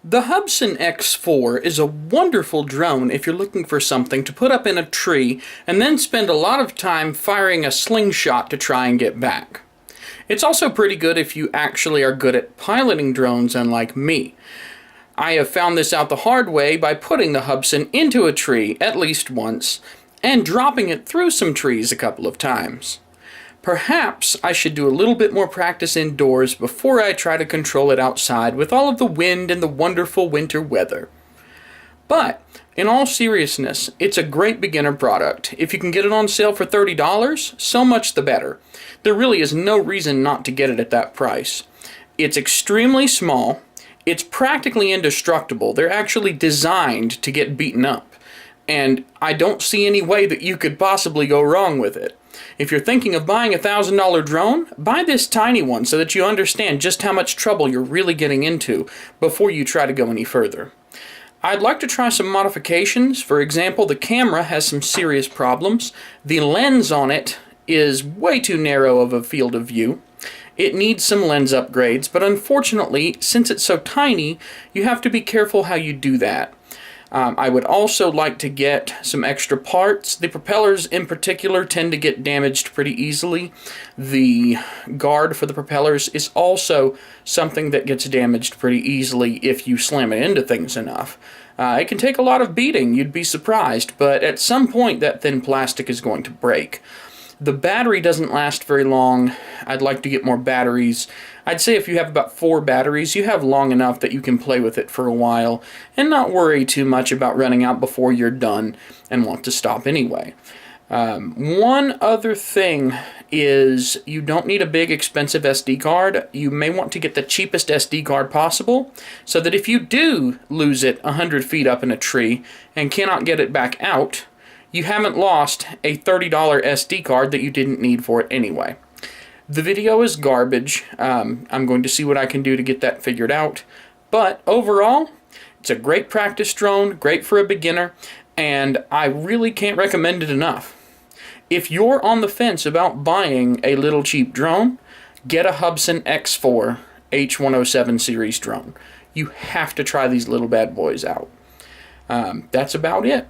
The Hubsan X4 is a wonderful drone if you're looking for something to put up in a tree and then spend a lot of time firing a slingshot to try and get back. It's also pretty good if you actually are good at piloting drones, unlike me. I have found this out the hard way by putting the Hubsan into a tree at least once and dropping it through some trees a couple of times. Perhaps I should do a little bit more practice indoors before I try to control it outside with all of the wind and the wonderful winter weather. But, in all seriousness, it's a great beginner product. If you can get it on sale for $30, so much the better. There really is no reason not to get it at that price. It's extremely small, it's practically indestructible. They're actually designed to get beaten up, and I don't see any way that you could possibly go wrong with it. If you're thinking of buying a $1,000 drone, buy this tiny one so that you understand just how much trouble you're really getting into before you try to go any further. I'd like to try some modifications. For example, the camera has some serious problems. The lens on it is way too narrow of a field of view. It needs some lens upgrades, but unfortunately, since it's so tiny, you have to be careful how you do that. I would also like to get some extra parts. The propellers in particular tend to get damaged pretty easily. The guard for the propellers is also something that gets damaged pretty easily if you slam it into things enough. It can take a lot of beating, you'd be surprised, but at some point that thin plastic is going to break. The battery doesn't last very long. I'd like to get more batteries. I'd say if you have about 4 batteries, you have long enough that you can play with it for a while and not worry too much about running out before you're done and want to stop anyway. One other thing is you don't need a big expensive SD card. You may want to get the cheapest SD card possible so that if you do lose it 100 feet up in a tree and cannot get it back out, you haven't lost a $30 SD card that you didn't need for it anyway. The video is garbage. I'm going to see what I can do to get that figured out. But overall, it's a great practice drone, great for a beginner, and I really can't recommend it enough. If you're on the fence about buying a little cheap drone, get a Hubsan X4 H107 series drone. You have to try these little bad boys out. That's about it.